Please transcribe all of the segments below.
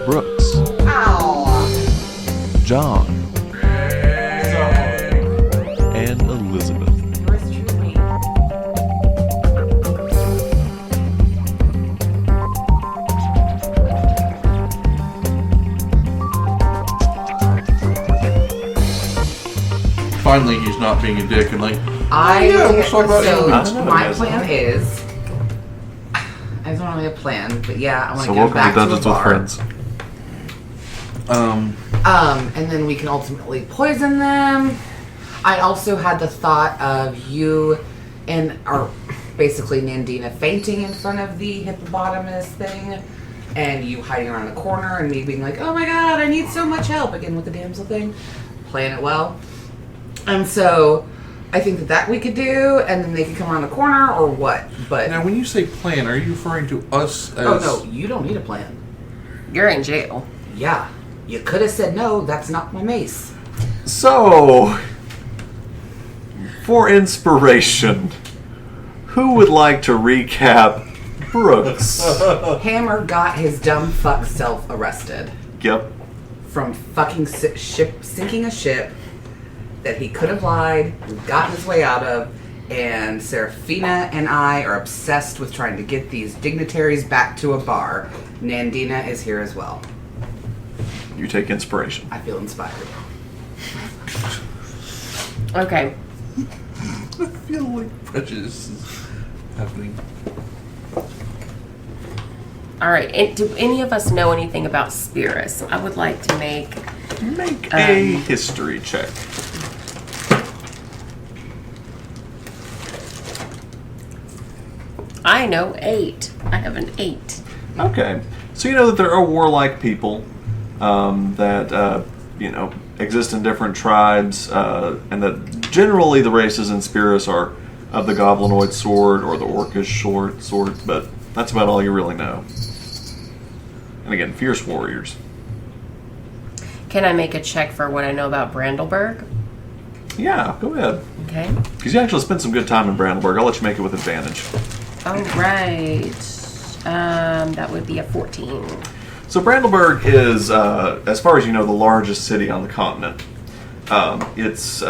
Brooks, John, and Elizabeth. Yours truly. Finally, he's not being a dick and like, Let's talk about aliens. so my plan is, I don't really have a plan, but yeah, I want So to get welcome back to to a Dungeons with bar. Friends. And then we can ultimately poison them. I also had the thought of you or basically Nandina fainting in front of the hippopotamus thing, and you hiding around the corner, and me being like, oh my god, I need so much help, again with the damsel thing. Playing it well. And so I think that we could do, and then they could come around the corner, or what? But now when you say plan, are you referring to us as... oh no, you don't need a plan. You're in jail. Yeah, you could have said no, that's not my mace. So, for inspiration, who would like to recap Brooks? Hammer got his dumb fuck self arrested Yep. from fucking sinking a ship that he could have lied, gotten his way out of, and Serafina and I are obsessed with trying to get these dignitaries back to a bar. Nandina is here as well. You take inspiration. I feel inspired. Okay. I feel like prejudice is happening. All right. And do any of us know anything about Spirus? I would like to make... Make a history check. I know 8. I have an 8. Okay. So you know that there are warlike people that, exist in different tribes, and that generally the races in Spirus are of the goblinoid sort or the orcish sort, but that's about all you really know. And again, fierce warriors. Can I make a check for what I know about Brandleburg? Yeah, go ahead. Okay. Because you actually spent some good time in Brandenburg. I'll let you make it with advantage. All right. That would be a 14. So Brandenburg is, as far as you know, the largest city on the continent. It's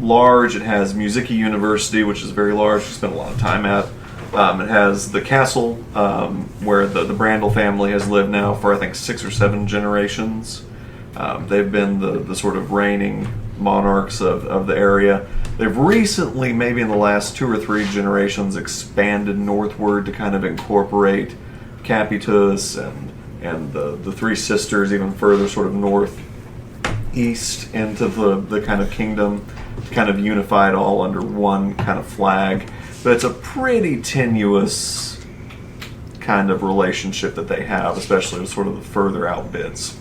large. It has Musiki University, which is very large. We spent a lot of time at. It has the castle where the Brandel family has lived now for I think 6 or 7 generations. They've been the sort of reigning monarchs of the area. They've recently, maybe in the last 2 or 3 generations, expanded northward to kind of incorporate Capitus and the Three Sisters even further sort of northeast into the kind of kingdom, to kind of unify it all under one kind of flag. But it's a pretty tenuous kind of relationship that they have, especially with sort of the further out bits.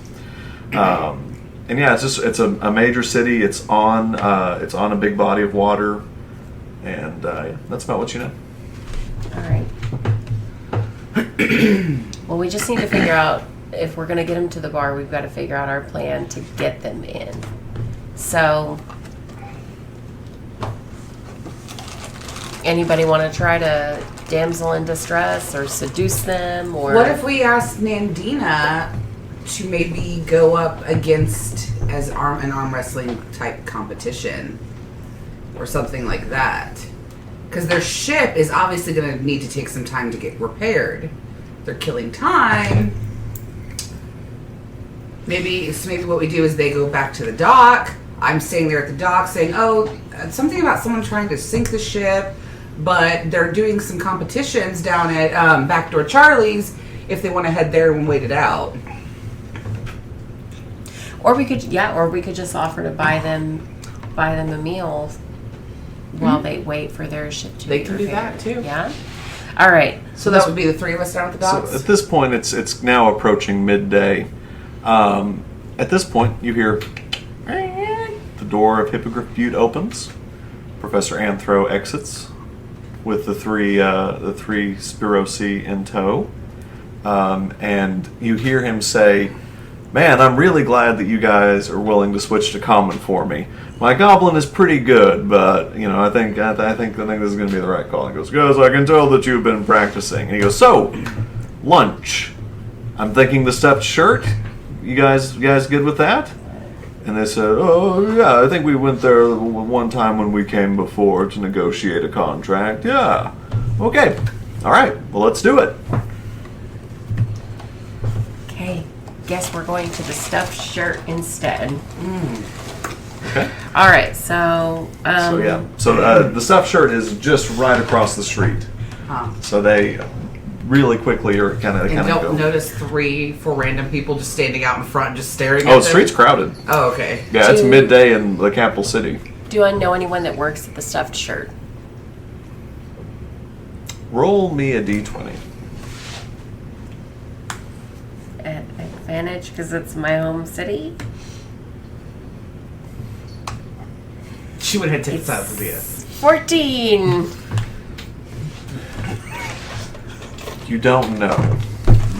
And yeah, it's a major city. It's on a big body of water, and that's about what you know. All right. Well, we just need to figure out if we're going to get them to the bar. We've got to figure out our plan to get them in. So, anybody want to try to damsel in distress or seduce them, or What if we asked Nandina to maybe go up against an arm wrestling type competition or something like that? Because their ship is obviously going to need to take some time to get repaired. They're killing time. Maybe what we do is they go back to the dock. I'm staying there at the dock saying, oh, something about someone trying to sink the ship, but they're doing some competitions down at Backdoor Charlie's if they want to head there and wait it out. or we could just offer to buy them a meal while they wait for their ship to They be can do repaired. that, too. Yeah. All right. So that would be the 3 of us down at the docks? So at this point, it's now approaching midday. At this point, you hear the door of Hippogriff Butte opens. Professor Anthro exits with the three Spirosi in tow, and you hear him say, "Man, I'm really glad that you guys are willing to switch to common for me. My goblin is pretty good, but I think this is going to be the right call." He goes, "Guys, I can tell that you've been practicing." And he goes, "So, lunch. I'm thinking the stuffed shirt. You guys good with that? And they said, oh, yeah, I think we went there one time when we came before to negotiate a contract. Yeah. Okay. All right. Well, let's do it. Okay. Guess we're going to the stuffed shirt instead. Okay. All right. So. So the stuffed shirt is just right across the street. Huh. So they really quickly are kind of And don't go. notice 3-4 random people just standing out in front, just staring at Oh, them. the street's crowded. Oh, okay. Yeah, it's Do- midday in the capital city. Do I know anyone that works at the stuffed shirt? Roll me a d20. At advantage because it's my home city. She would have taken that for this. 14. You don't know.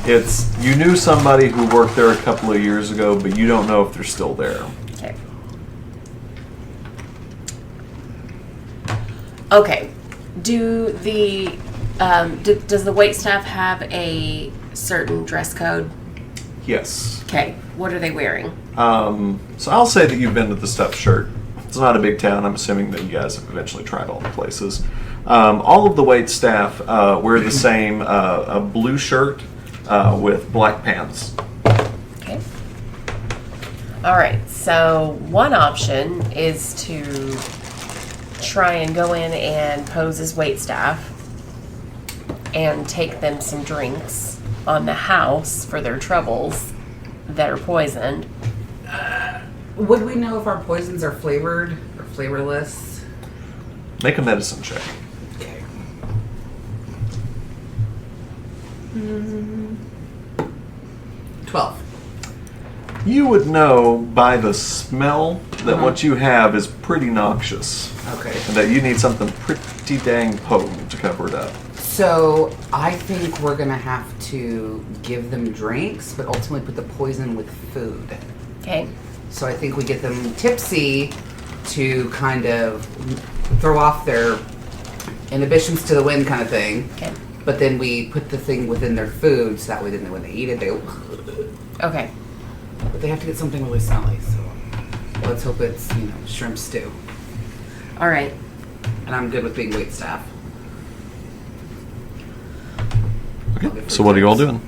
You knew somebody who worked there a couple of years ago, but you don't know if they're still there. Okay. Okay. Does the wait staff have a certain dress code? Yes. Okay. What are they wearing? So I'll say that you've been to the stuffed shirt. It's not a big town. I'm assuming that you guys have eventually tried all the places. All of the wait staff wear the same a blue shirt with black pants. Okay. All right. So one option is to try and go in and pose as wait staff and take them some drinks on the house for their troubles that are poisoned. Would we know if our poisons are flavored or flavorless? Make a medicine check. Okay. 12. You would know by the smell that what you have is pretty noxious. Okay. And that you need something pretty dang potent to cover it up. So I think we're gonna have to give them drinks, but ultimately put the poison with food. Okay. So I think we get them tipsy to kind of throw off their inhibitions to the wind kind of thing. Okay. But then we put the thing within their food, so that way then when they eat it, they. Okay. But they have to get something really smelly. So let's hope it's shrimp stew. All right. And I'm good with being wait staff. Okay. So what are you all doing?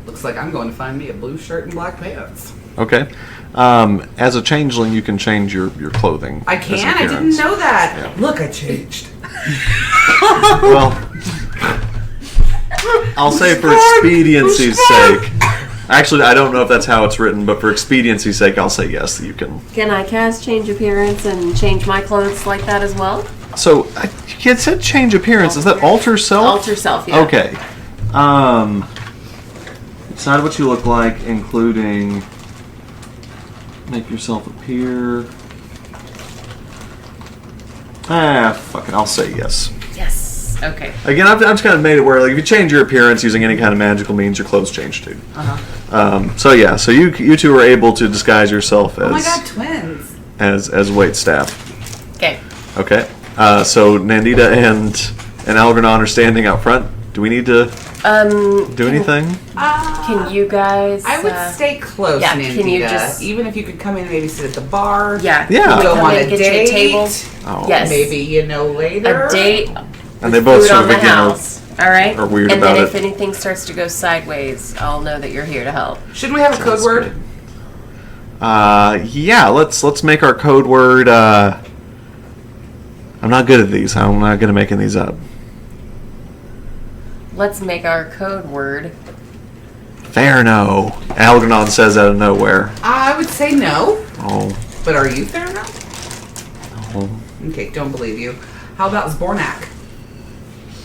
Looks like I'm going to find me a blue shirt and black pants. Okay. As a changeling, you can change your clothing. I as can? I didn't appearance. know that. Yeah. Look, I changed. Well, I'll say for expediency's sake. Actually, I don't know if that's how it's written, but for expediency's sake, I'll say yes, you can. Can I cast change appearance and change my clothes like that as well? So, you said change appearance. Is that alter self? Alter self, yeah. Okay. Decide what you look like, including make yourself appear. Fuck it. I'll say yes. Yes. Okay. Again, I've just kind of made it where, like, if you change your appearance using any kind of magical means, your clothes change too. So yeah, so you two are able to disguise yourself as Oh my god, twins. as wait staff. Okay. Okay. So Nandita and Algernon are standing out front. Do we need to do anything? Can you guys? I would stay close, yeah, Nandita. can you just- Even if you could come in and maybe sit at the bar. Yeah. Yeah. Can you Go come on in, a get date. you a table. Oh. Yes. Maybe, later. A date. And they both Food sort on of the again house. All right. are weird and about then it. if anything starts to go sideways, I'll know that you're here to help. Shouldn't we have a code word? Yeah. Let's make our code word. I'm not good at these. I'm not good at making these up. Let's make our code word. Fair no. Algernon says out of nowhere. I would say no. Oh. But are you fair now? Oh. Okay, don't believe you. How about Zbornak?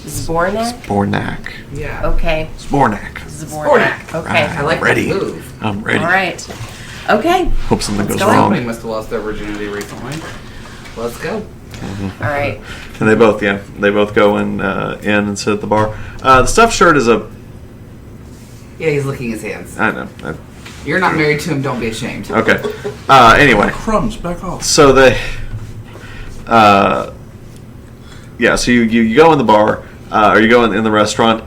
Zbornak? Bornak. Yeah. Okay. Spornak. Zbornak. Okay. I like ready. that move. I'm ready. All right. Okay. Hope something goes go. wrong. Somebody must have lost their virginity recently. Let's go. All right. And they both go in and sit at the bar. The stuffed shirt is a. Yeah, he's licking his hands. I know. You're not married to him, don't be ashamed. Okay. Anyway, Crumbs, back off. so they. Yeah, so you go in the bar, or you go in the restaurant.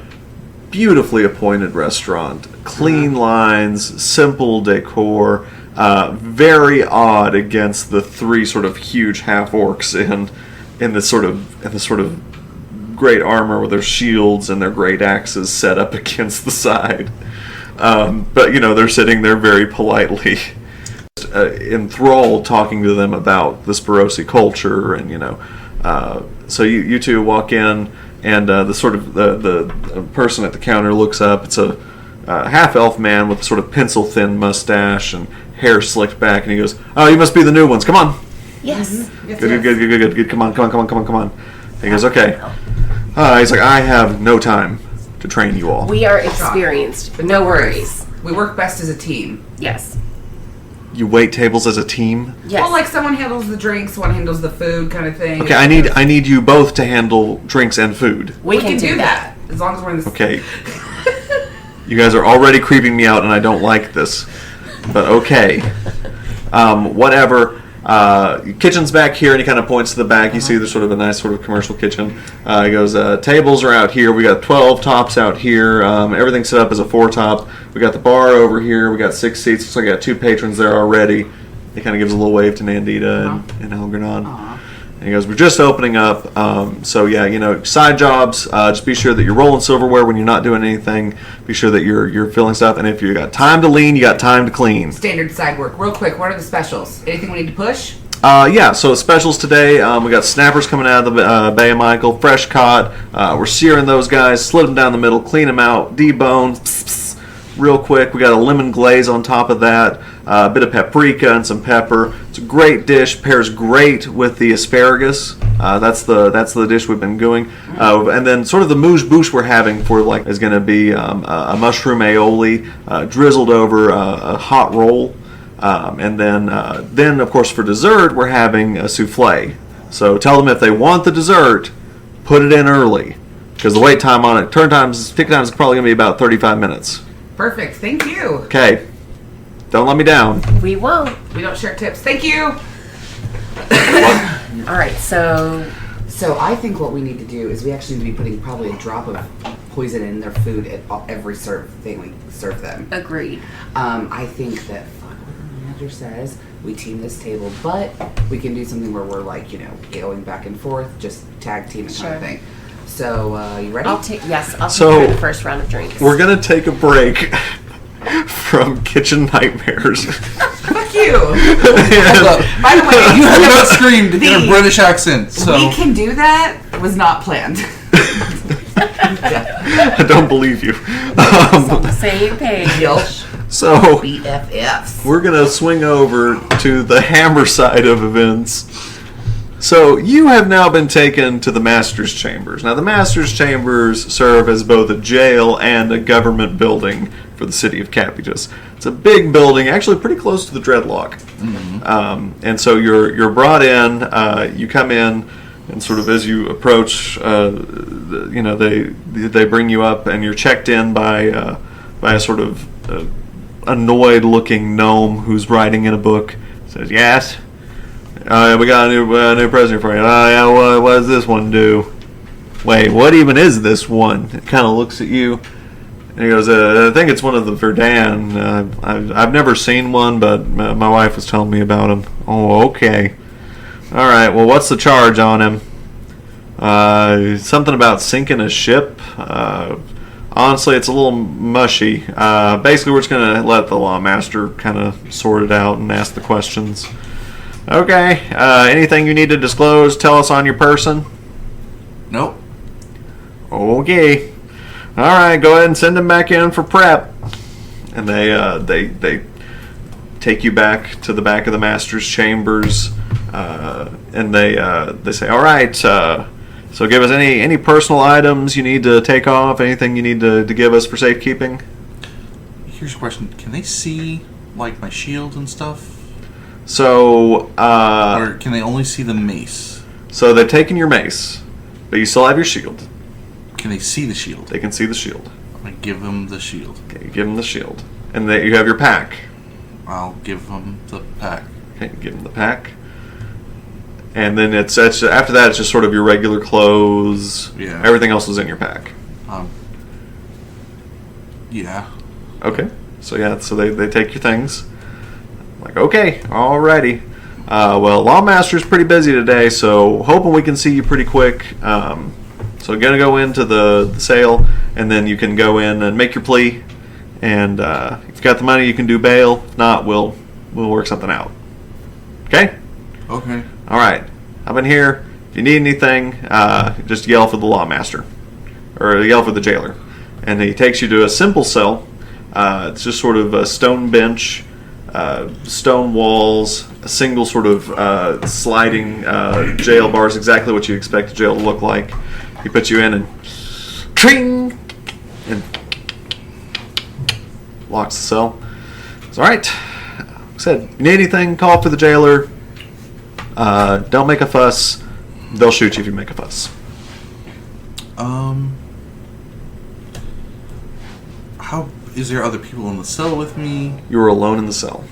beautifully appointed restaurant. Clean lines, simple decor, very odd against the three sort of huge half orcs in this sort of great armor with their shields and their great axes set up against the side. But they're sitting there very politely, enthralled, talking to them about the Sperosi culture, and so you two walk in, and the person at the counter looks up. It's a half elf man with a sort of pencil thin mustache and hair slicked back, and he goes, "Oh, you must be the new ones. Come on." Yes. Mm-hmm. Good. Come on. And he goes, "Okay." He's like, "I have no time to train you all." We are experienced. But No worries. We work best as a team. Yes. You wait tables as a team? Yes. Well, like someone handles the drinks, one handles the food, kind of thing. Okay, I need you both to handle drinks and food. we can do that. as long as we're in the. Okay. You guys are already creeping me out, and I don't like this. But okay. Whatever. Kitchen's back here, and he kind of points to the back. You see there's sort of a nice sort of commercial kitchen. He goes, tables are out here. We got 12 tops out here. Everything's set up as a 4-top. We got the bar over here. We got 6 seats. Looks like I got 2 patrons there already. He kind of gives a little wave to Nandita and Elgranon. And he goes, "We're just opening up. So yeah, side jobs. Just be sure that you're rolling silverware when you're not doing anything. Be sure that you're filling stuff. And if you got time to lean, you got time to clean." Standard side work. Real quick, what are the specials? Anything we need to push? Yeah, so specials today, we got snappers coming out of the Bay of Michael, fresh caught. We're searing those guys, slit them down the middle, clean them out, debone, real quick. We got a lemon glaze on top of that, a bit of paprika and some pepper. It's a great dish, pairs great with the asparagus. That's the dish we've been doing. And then sort of the mouche bouche we're having is going to be a mushroom aioli drizzled over a hot roll. And then of course for dessert we're having a souffle. So tell them if they want the dessert, put it in early, because the wait time on it, pick time is probably going to be about 35 minutes. Perfect. Thank you. Okay, don't let me down. We won't. We don't share tips. Thank you. All right. So I think what we need to do is we actually need to be putting probably a drop of poison in their food at every thing we serve them. agreed. I think that the manager says we team this table, but we can do something where we're going back and forth, just tag team kind of thing. So you ready? I'll take care So, of the first round of drinks. We're gonna take a break from kitchen nightmares. Fuck you. Hold up. By the way, You have not screamed in a British accent, so we can do that. Was not planned. I don't believe you. on the same page. So BFFs. we're gonna swing over to the hammer side of events. So you have now been taken to the Master's Chambers. Now the Master's Chambers serve as both a jail and a government building for the city of Capitus. It's a big building, actually pretty close to the Dreadlock. Mm-hmm. And so you're brought in. You come in, and sort of as you approach, they bring you up, and you're checked in by a sort of annoyed-looking gnome who's writing in a book. Says, "Yes. We got a new president for you." Yeah, what does this one do? Wait, what even is this one? It kind of looks at you, and he goes, "I think it's one of the Verdun. I've never seen one, but my wife was telling me about him." "Oh, okay. All right, well, what's the charge on him?" Something about sinking a ship. Honestly, it's a little mushy. Basically, we're just going to let the lawmaster kind of sort it out and ask the questions. "Okay. Anything you need to disclose, tell us on your person?" nope. "Okay. All right, go ahead and send him back in for prep." And they take you back to the back of the Master's Chambers, and they say, "All right, so give us any personal items you need to take off, anything you need to give us for safekeeping." Here's a question: can they see my shield and stuff, So, or can they only see the mace? so they've taken your mace, but you still have your shield. Can they see the shield? They can see the shield. I'm gonna give them the shield. Okay, you give them the shield, and you have your pack. I'll give them the pack. Okay, give them the pack. And then it's after that, it's just sort of your regular clothes. Yeah. Everything else is in your pack. Yeah. Okay. So they take your things. Like, okay, alrighty. Well, Lawmaster's pretty busy today, so hoping we can see you pretty quick. So gonna go into the sale, and then you can go in and make your plea. And if you've got the money, you can do bail. If not, we'll work something out. Okay? Okay. All right. I've been here. If you need anything, just yell for the Lawmaster. Or yell for the jailer. And he takes you to a simple cell. It's just sort of a stone bench, stone walls, a single sort of sliding jail bars, exactly what you expect a jail to look like. He puts you in and tring! And locks the cell. It's all right. Like I said, you need anything, call for the jailer. Don't make a fuss. They'll shoot you if you make a fuss. How is there other people in the cell with me? You were alone in the cell.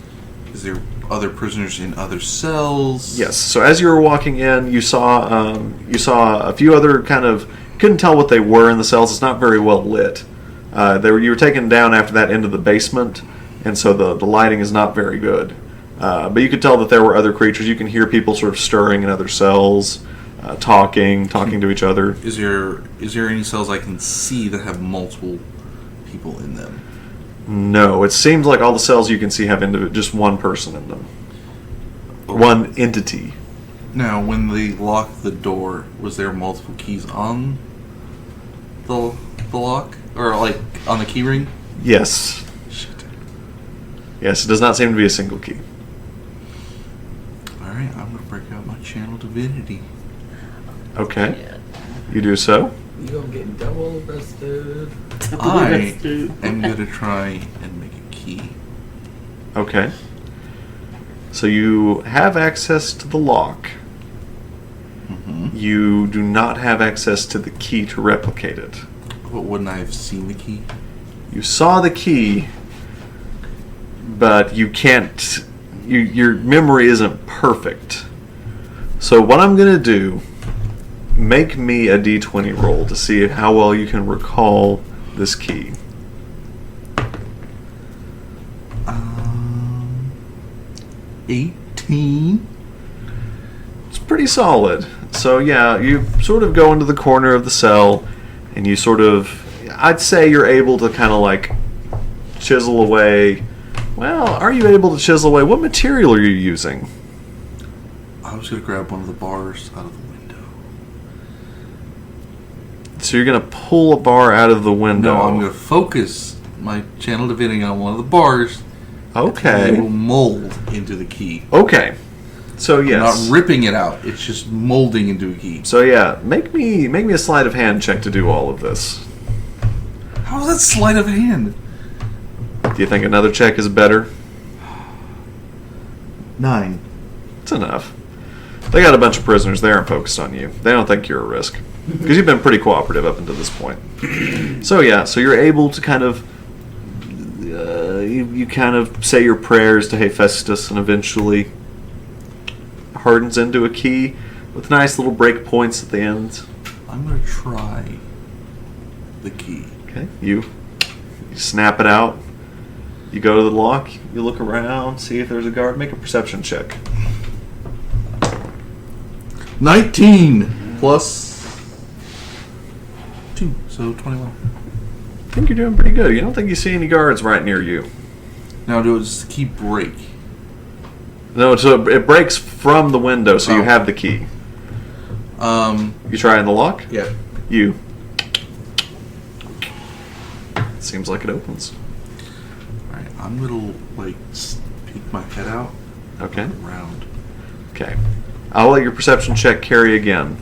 Is there other prisoners in other cells? Yes. So as you were walking in, you saw a few other kind of, couldn't tell what they were in the cells. It's not very well lit. You were taken down after that into the basement, and so the lighting is not very good. But you could tell that there were other creatures. You can hear people sort of stirring in other cells, talking to each other. Is there any cells I can see that have multiple people in them? No, it seems like all the cells you can see have just one person in them. One entity. Now, when they locked the door, was there multiple keys on the lock? Or, like, on the key ring? Yes. Shit. Yes, it does not seem to be a single key. Alright, I'm going to break out my channel divinity. Okay. Yeah. You do so. You gonna get double arrested. I am going to try and make a key. Okay. So you have access to the lock. Mm-hmm. You do not have access to the key to replicate it. But wouldn't I have seen the key? You saw the key, but you can't. Your memory isn't perfect. So what I'm going to do, make me a d20 roll to see how well you can recall this key. 18. It's pretty solid. So yeah, you sort of go into the corner of the cell, and you sort of, I'd say you're able to kind of like chisel away. Well, are you able to chisel away? What material are you using? I was going to grab one of the bars out of the window. So you're going to pull a bar out of the window. No, I'm going to focus my channel divinity on one of the bars. Okay. And it will mold into the key. Okay. So yes. I'm not ripping it out. It's just molding into a key. So yeah, make me a sleight of hand check to do all of this. How is that sleight of hand? Do you think another check is better? 9. It's enough. They got a bunch of prisoners. They aren't focused on you. They don't think you're a risk. Because you've been pretty cooperative up until this point. So yeah, so you're able to kind of... you kind of say your prayers to Hephaestus, and eventually hardens into a key with nice little break points at the ends. I'm going to try the key. Okay, you snap it out. You go to the lock. You look around, see if there's a guard. Make a perception check. 19 plus 2, so 21. I think you're doing pretty good. You don't think you see any guards right near you. Now, does the key break? No, so it breaks from the window, so you Oh. have the key. You try in the lock? Yeah. You. Seems like it opens. Alright, I'm going to, like, peek my head out. Okay. Around. Okay. I'll let your perception check carry again.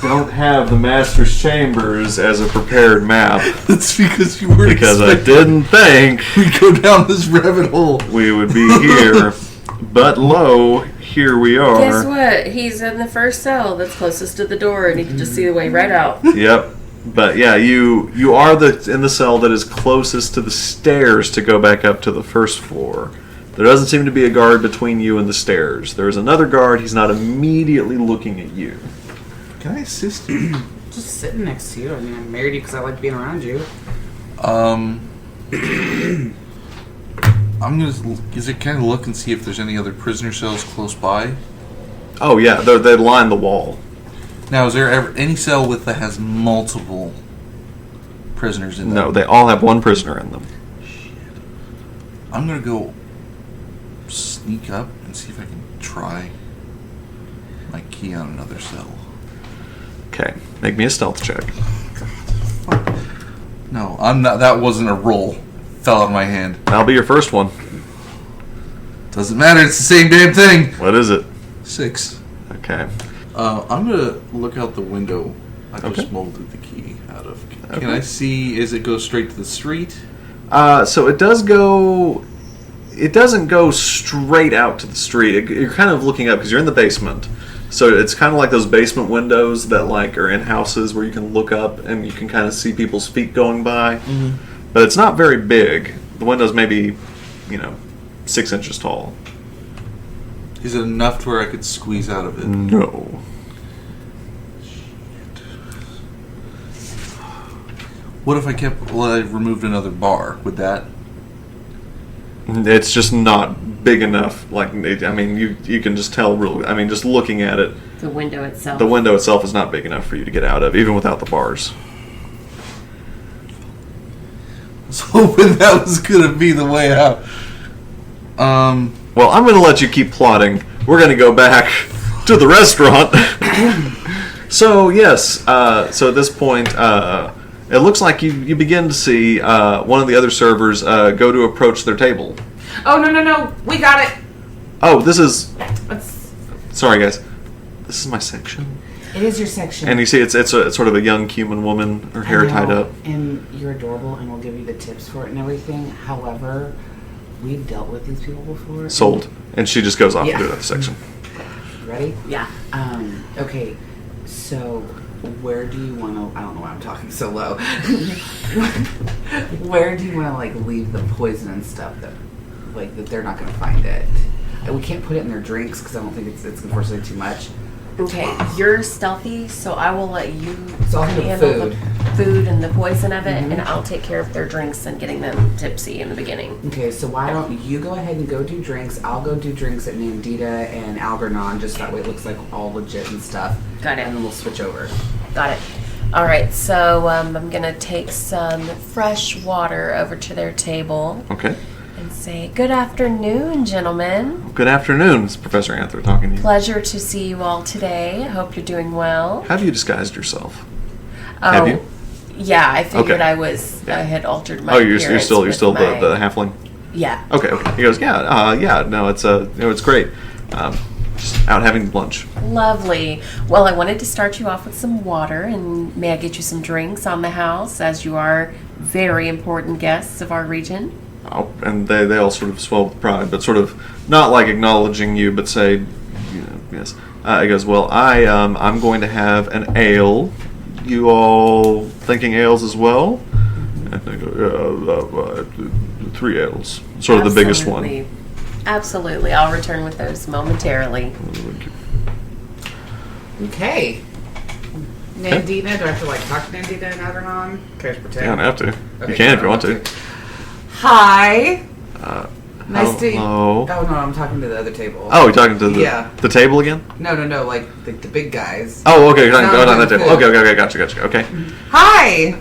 Don't have the Master's Chambers as a prepared map That's because you were because I expecting didn't think we go down this rabbit hole. we would be here. But lo, here we are. Guess what? He's in the first cell that's closest to the door, and he can just see the way right out. Yep. But yeah, you are in the cell that is closest to the stairs to go back up to the first floor. There doesn't seem to be a guard between you and the stairs. There is another guard. He's not immediately looking at you. Can I assist you? Just sitting next to you. I mean, I married you because I like being around you. I'm gonna kind of look and see if there's any other prisoner cells close by. Oh yeah, they line the wall. Now, is there ever any cell that has multiple prisoners in them? No, they all have one prisoner in them. I'm gonna go sneak up and see if I can try my key on another cell. Okay, make me a stealth check. No, I'm not. That wasn't a roll. Fell out of my hand. That'll be your first one. Doesn't matter. It's the same damn thing. What is it? 6. Okay. I'm gonna look out the window. I just Okay. molded the key out of. Okay. Can I see? Is it go straight to the street? So it does go. It doesn't go straight out to the street. You're kind of looking up because you're in the basement. So it's kind of like those basement windows that like are in houses where you can look up and you can kind of see people's feet going by. Mm-hmm. But it's not very big. The window's maybe, 6 inches tall. Is it enough to where I could squeeze out of it? No. What if I I removed another bar? Would that? It's just not big enough. Like, you can just tell. Just looking at it, The window itself. the window itself is not big enough for you to get out of, even without the bars. I was hoping that was gonna be the way out. Well, I'm going to let you keep plotting. We're going to go back to the restaurant. So, yes. So at this point, it looks like you begin to see one of the other servers go to approach their table. Oh, no. We got it. Oh, this is... It's, Sorry, guys. This is my section. it is your section. And you see it's sort of a young cumin woman, her hair I tied know, up. And you're adorable, and we'll give you the tips for it and everything. However, we've dealt with these people before. Sold. And she just goes off Yeah. to another section. Ready? Yeah. Okay, so where do you want to... I don't know why I'm talking so low. Where do you want to, leave the poison and stuff that they're not going to find it? We can't put it in their drinks because I don't think it's unfortunately too much. Okay, you're stealthy, so I will let you So I'll handle handle food. the food and the poison of it, Mhm. and I'll take care of their drinks and getting them tipsy in the beginning. Okay, so why don't you go ahead and go do drinks? I'll go do drinks at Nandita and Algernon, just that way it looks like all legit and stuff. Got it. And then we'll switch over. Got it. All right, so I'm gonna take some fresh water over to their table Okay. and say, "Good afternoon, gentlemen. Good afternoon. It's Professor Anther talking to you. Pleasure to see you all today. I hope you're doing well." Have you disguised yourself? Oh, Have you? yeah, I figured Okay. I had altered my Oh, you're appearance still with the my- halfling? Yeah. Okay. He goes, yeah, no, it's great. Just out having lunch. Lovely. Well, I wanted to start you off with some water, and may I get you some drinks on the house, as you are very important guests of our region? Oh, and they all sort of swell with pride, but sort of not like acknowledging you, but say, yes. He goes, well, I'm going to have an ale. You all thinking ales as well? And they go, 3 ales. Sort of the biggest one. Absolutely. Absolutely. I'll return with those momentarily. Okay. Nandita, do I have to talk to Nandita and Algernon? Can I just pretend? You don't have to. Okay, You can if I you want don't to. Hi. Nice to... Hello. Oh, no, I'm talking to the other table. Oh, you're talking to Yeah. the table again? No, the big guys. Oh, okay. You're talking No, on no, that table. food. Okay. Gotcha. Okay. Hi.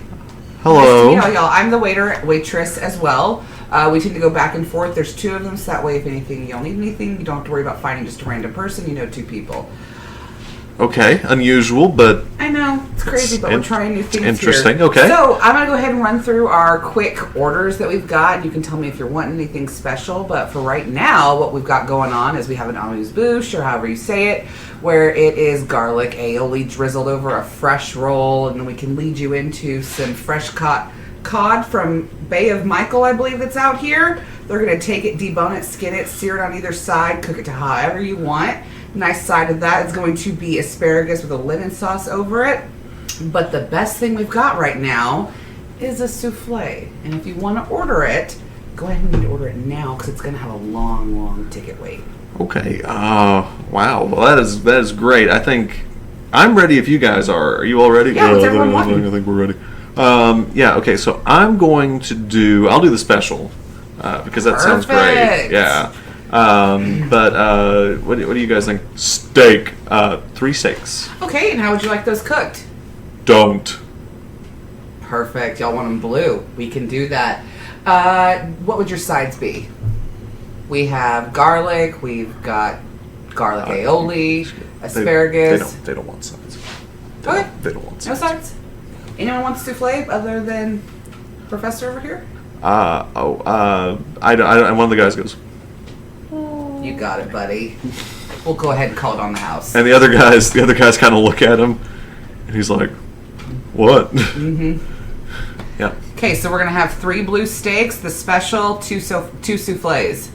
Hello. Nice to meet all y'all. I'm the waitress as well. We tend to go back and forth. There's 2 of them, so that way if anything, y'all need anything, you don't have to worry about finding just a random person. You know 2 people. Okay, unusual, but I know, it's crazy, but we're trying new things interesting. here. Okay. So, I'm going to go ahead and run through our quick orders that we've got. You can tell me if you're wanting anything special, but for right now, what we've got going on is we have an amuse-bouche, or however you say it, where it is garlic aioli drizzled over a fresh roll, and then we can lead you into some fresh cod from Bay of Michael, I believe that's out here. They're going to take it, debone it, skin it, sear it on either side, cook it to however you want. Nice side of that is going to be asparagus with a lemon sauce over it. But the best thing we've got right now is a souffle. And if you want to order it, go ahead and order it now because it's going to have a long ticket wait. okay. Wow. Well, that is great. I think I'm ready if you guys are. Are you all ready? Yeah, what's everyone wanting? I think we're ready. Yeah, okay, so I'm going to do... I'll do the special, because that sounds great. Yeah. But what do you guys think? Steak. 3 steaks. Okay, and how would you like those cooked? Don't. Perfect. Y'all want them blue. We can do that. What would your sides be? We have garlic. We've got garlic aioli, asparagus. They don't want sides. Okay. They don't want No sides. sides? Anyone want souffle other than Professor over here? I one of the guys goes, You got it, buddy. We'll go ahead and call it on the house. and the other guys kind of look at him, and he's like, what? Mm-hmm. Yeah. Okay, so we're going to have 3 blue steaks, the special, 2 souffles.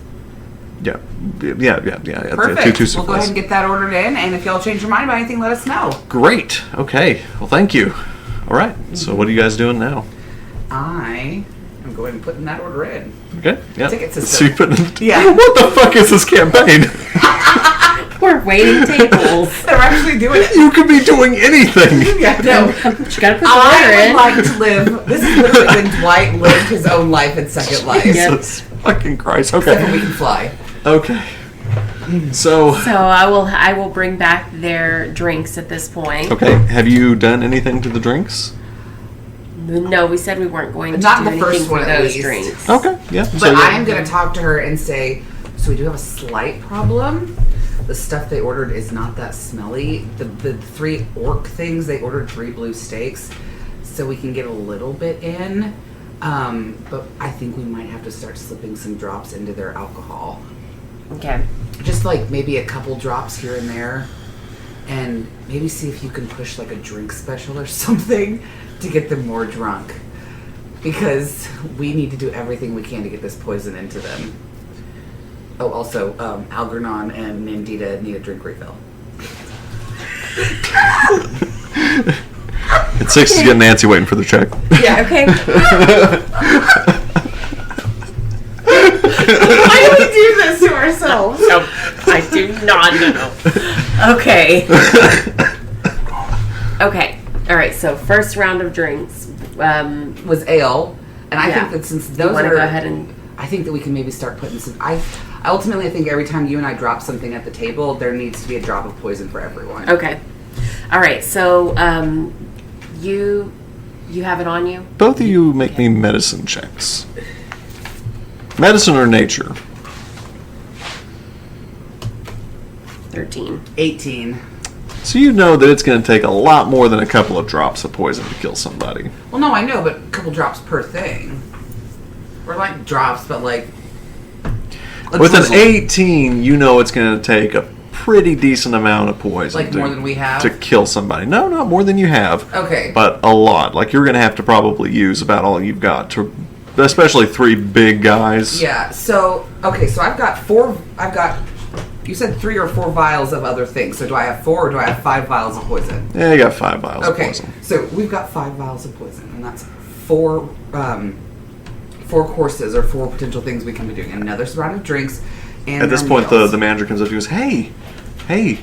Yeah. Perfect. Two We'll go ahead and get that ordered in, and if y'all change your mind about anything, let us know. Great. Okay. Well, thank you. All right. So what are you guys doing now? I am going and putting that order in. Okay. Yeah. Ticket system. So you putting... Yeah. What the fuck is this campaign? We're waiting tables. They're actually doing it. You could be doing anything. Yeah, no. But you gotta put the I order would in. like to live. This is literally when Dwight lived his own life in Second Life. Jesus fucking Christ. Except when we Okay. can fly. Okay. So... So I will bring back their drinks at this point. Okay. Have you done anything to the drinks? No, we said we weren't going to Not do the anything first for one, at those least. drinks. Okay. Yeah. But I am going to talk to her and say, so we do have a slight problem. The stuff they ordered is not that smelly. The 3 orc things, they ordered 3 blue steaks. So we can get a little bit in. But I think we might have to start slipping some drops into their alcohol. Okay. Just like maybe a couple drops here and there. And maybe see if you can push like a drink special or something to get them more drunk. Because we need to do everything we can to get this poison into them. Oh, also, Algernon and Nandita need a drink refill. At 6 is getting Nancy waiting for the check. Yeah. Okay. Why do we do this to ourselves? No, I do not know. Okay. Okay. All right. So first round of drinks Was ale, and I think that since those want to are, go ahead and I think that we can maybe start putting some. I ultimately think every time you and I drop something at the table, there needs to be a drop of poison for everyone. okay. All right. So you have it on you. Both of you make me medicine checks. Medicine or nature? 13. 18. So you know that it's going to take a lot more than a couple of drops of poison to kill somebody. Well, no, I know, but a couple drops per thing. Or like drops, but like. a With drizzle. an 18, you know it's going to take a pretty decent amount of poison. Like more than we have? to kill somebody. No, not more than you have. Okay. But a lot. Like you're going to have to probably use about all you've got to, especially 3 big guys. Yeah, so, okay, so I've got 4, you said 3 or 4 vials of other things. So do I have 4 or do I have 5 vials of poison? Yeah, you got 5 vials of Okay, poison. so we've got 5 vials of poison, and that's 4 courses or 4 potential things we can be doing. Another round of drinks, and At this our point, meals. the manager comes up to you and goes, hey, Hey.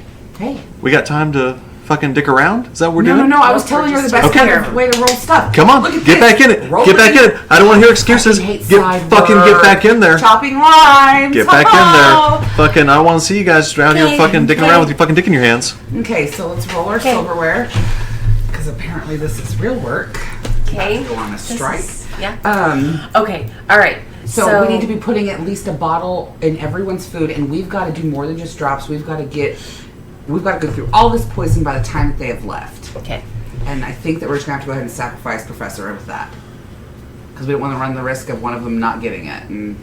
we got time to fucking dick around? Is that what we're No, doing? no, I was telling her the best Okay. kind of way to roll stuff. Come on, Look at get this. back in it. Roll Get back in it. I don't want to hear excuses. I hate Get side fucking work. get back in there. Chopping limes. Get back in there. Fucking, I want to see you guys out here Okay, fucking dicking okay. around with your fucking dick in your hands. Okay, so let's roll our Okay. silverware. Because apparently this is real work. Okay. Go on a This strike. yeah. Okay. All right. So we need to be putting at least a bottle in everyone's food, and we've got to do more than just drops. We've got to go through all this poison by the time that they have left. Okay. And I think that we're just going to have to go ahead and sacrifice Professor with that. Because we don't want to run the risk of one of them not getting it. And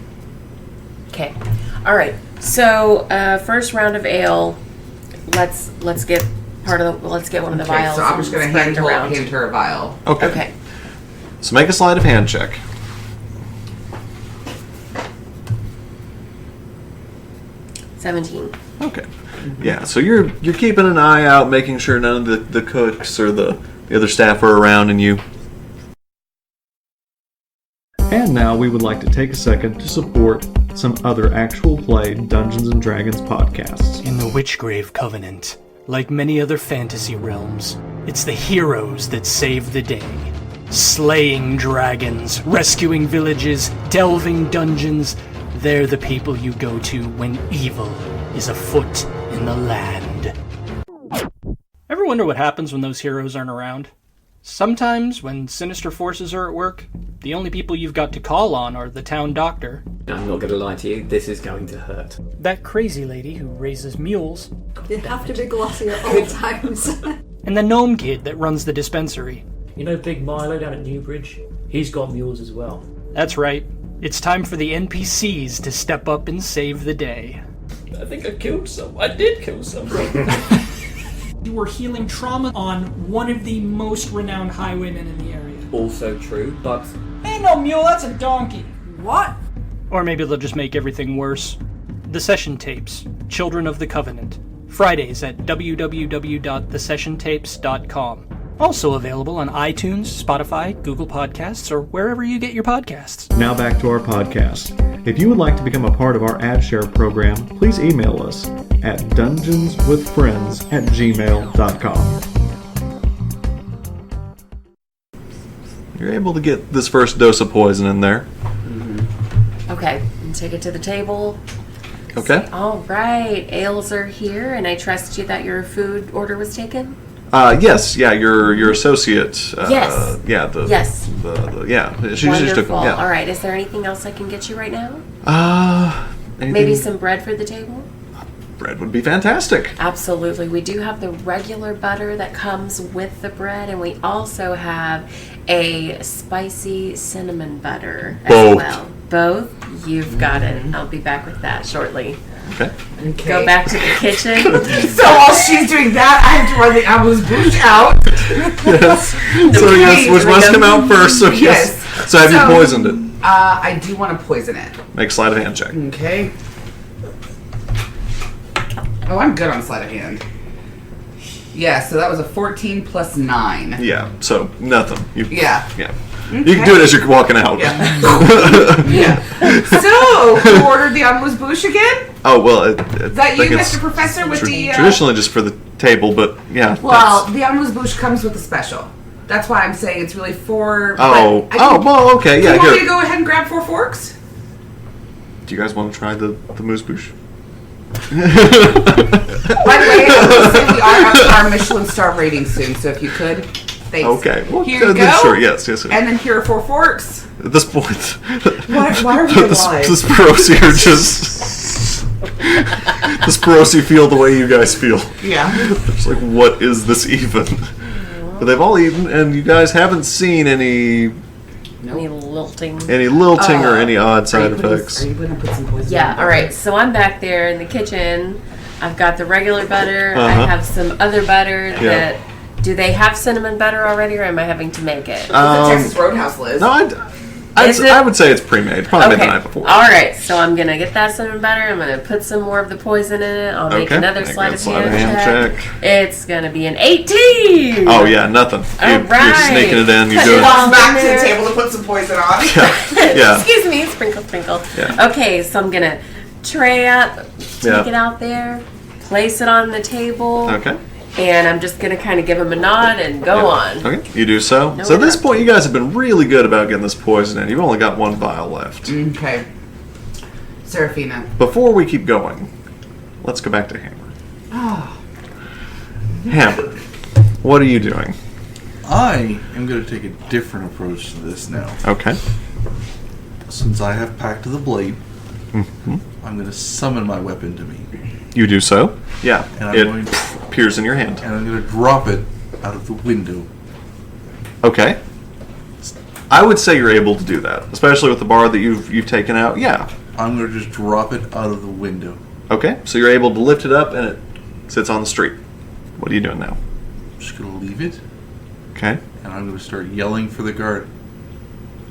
Okay. All right. So first round of ale. Let's get one of the okay, vials. so I'm just going and to spread it around. hand her a vial. Okay. Okay. So make a sleight of hand check. 17. Okay. Yeah, so you're keeping an eye out, making sure none of the cooks or the other staff are around and you. And now we would like to take a second to support some other actual play Dungeons & Dragons podcasts. In the Witchgrave Covenant, Like many other fantasy realms, it's the heroes that save the day. Slaying dragons, rescuing villages, delving dungeons, they're the people you go to when evil is afoot in the land. Ever wonder what happens when those heroes aren't around? Sometimes, when sinister forces are at work, the only people you've got to call on are the town doctor, I'm not going to lie to you, this is going to hurt. that crazy lady who raises mules, They have to be glossy at all times. and the gnome kid that runs the dispensary. You know Big Milo down at Newbridge? He's got mules as well. That's right. It's time for the NPCs to step up and save the day. I think I killed some. I did kill someone. You were healing trauma on one of the most renowned highwaymen in the area. Also true, but Ain't no mule, that's a donkey. What? Or maybe they'll just make everything worse. The Session Tapes, Children of the Covenant. Fridays at www.thesessiontapes.com. Also available on iTunes, Spotify, Google Podcasts, or wherever you get your podcasts. Now back to our podcast. If you would like to become a part of our ad share program, please email us at dungeonswithfriends@gmail.com. You're able to get this first dose of poison in there. Okay, and take it to the table. Okay. All right, ales are here, and I trust you that your food order was taken? Yes, yeah, your associate. Yes. Yeah, Yes. She just took Wonderful. them. Yeah. All right, is there anything else I can get you right now? Anything? Maybe some bread for the table? bread would be fantastic. Absolutely. We do have the regular butter that comes with the bread, and we also have a spicy cinnamon butter as Both. well. Both? You've got it. I'll be back with that shortly. Okay. Go back to the kitchen. So while she's doing that, I have to run the amuse-bouche out. Yes. So yes, which must come out first. So yes. So have you poisoned it? I do want to poison it. Make sleight of hand check. Okay. Oh, I'm good on sleight of hand. Yeah, so that was a 14 plus 9. Yeah. So nothing. Yeah. Yeah. You can do it as you're walking out. Yeah. Yeah. So, who ordered the amuse-bouche again? Oh well. Is that you, Mr. Professor, with the... Traditionally just for the table, but yeah. Well, the amuse-bouche comes with a special. That's why I'm saying it's really 4... Oh. Well, okay. Do Yeah. you want me to Here. go ahead and grab 4 forks? Do you guys want to try the mousse-bouche? By the way, I will say we are up to our Michelin star rating soon, so if you could, thanks. Okay. Well, here you go. Sure. Yes. And then here are 4 forks. At this point, Why are we alive? the Sprosi are just the Sprosi feel the way you guys feel. Yeah. It's like, what is this even? But they've all eaten, and you guys haven't seen any Any lilting. or any odd side effects. Are you going to put some poison Yeah, in? all right. So I'm back there in the kitchen. I've got the regular butter. I Uh-huh. have some other butter Yeah. that... Do they have cinnamon butter already, or am I having to make it? It's a Texas Roadhouse, Liz. No, Is it? I would say it's pre-made. Probably made the night before. All right. So I'm gonna get that cinnamon butter. I'm gonna put some more of the poison in it. I'll make Okay. another Make sleight that of sleight of hand hand check. check. It's gonna be an 18. Oh yeah, nothing. You're right. sneaking it in. You're Put doing it it. on. Back to the table to put some poison on. Yeah. Excuse me. Sprinkle, sprinkle. Yeah. Okay. So I'm gonna tray up, take Yeah. it out there, place it on the table. Okay. And I'm just gonna kind of give him a nod and go on. Okay, you do so. No, So at we're this not. point, you guys have been really good about getting this poison in. You've only got 1 vial left. Okay. Serafina. Before we keep going, let's go back to Hammer. Oh. Hammer, what are you doing? I am going to take a different approach to this now. Okay. Since I have Pact of the Blade, Mhm. I'm going to summon my weapon to me. You do so. Yeah. And I'm It going to, appears in your hand. and I'm going to drop it out of the window. Okay. I would say you're able to do that, especially with the bar that you've taken out. Yeah. I'm going to just drop it out of the window. Okay. So you're able to lift it up and it sits on the street. What are you doing now? I'm just going to leave it, Okay. and I'm going to start yelling for the guard.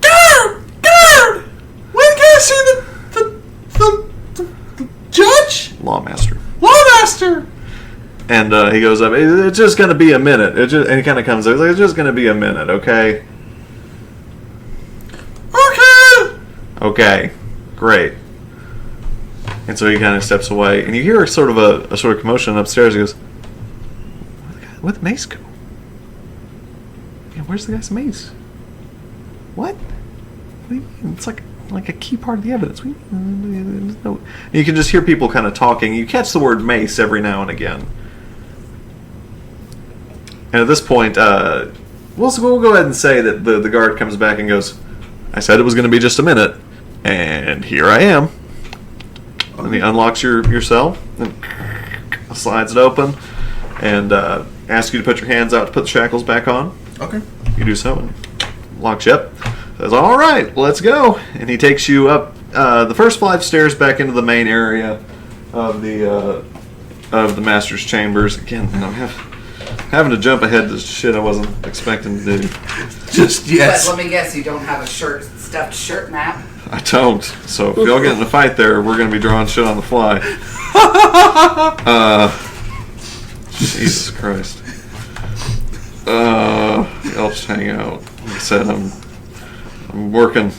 Guard! Guard! When can I see the judge? Lawmaster. Lawmaster! And he goes up, it's just going to be a minute. And he kind of comes up, he's like, it's just going to be a minute, okay? Okay! Okay, great. And so he kind of steps away, and you hear sort of a commotion upstairs. He goes, Where'd the mace go? Yeah, where's the guy's mace? What? What do you mean? It's like a key part of the evidence. You can just hear people kind of talking. You catch the word mace every now and again. And at this point, we'll go ahead and say that the guard comes back and goes, I said it was going to be just a minute, and here I am. And he unlocks your cell, and slides it open, and asks you to put your hands out to put the shackles back on. Okay. You do so, and locks you up. Says, all right, let's go. And he takes you up the first flight of stairs back into the main area of the master's chambers. Again, I'm having to jump ahead to shit I wasn't expecting to do. Just yes. But let me guess, you don't have a stuffed shirt map? I don't. So if y'all get in a fight there, we're going to be drawing shit on the fly. Jesus Christ. Y'all just hang out. Like I said, I'm working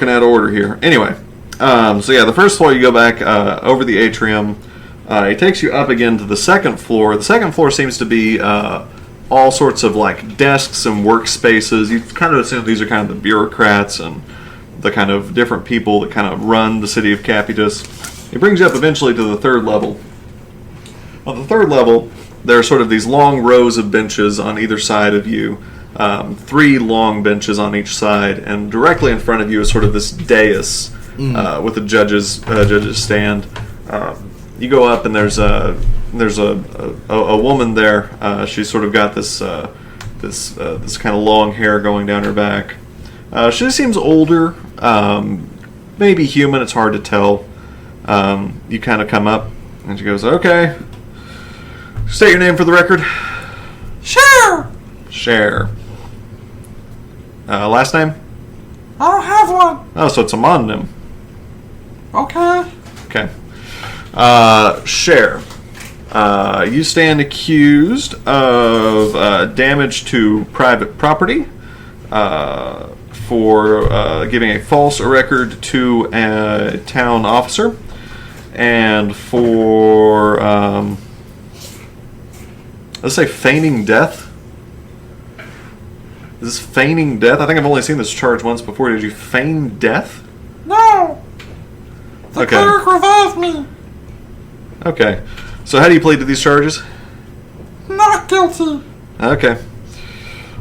out order here. Anyway, so yeah, the first floor you go back over the atrium. It takes you up again to the second floor. The second floor seems to be all sorts of like desks and workspaces. You kind of assume these are kind of the bureaucrats and the kind of different people that kind of run the city of Capitus. It brings you up eventually to the third level. On the third level, there are sort of these long rows of benches on either side of you. 3 long benches on each side, and directly in front of you is sort of this dais with the judges stand. You go up, and there's a woman there. She's sort of got this kind of long hair going down her back. She seems older, maybe human. It's hard to tell. You kind of come up, and she goes, "Okay, state your name for the record." Cher. Last name? I don't have one. Oh, so it's a mononym. Okay. Okay. Cher. You stand accused of damage to private property for giving a false record to a town officer, and for let's say feigning death. Is this feigning death? I think I've only seen this charge once before. Did you feign death? No. The cleric revived me. Okay. So how do you plead to these charges? Not guilty. Okay.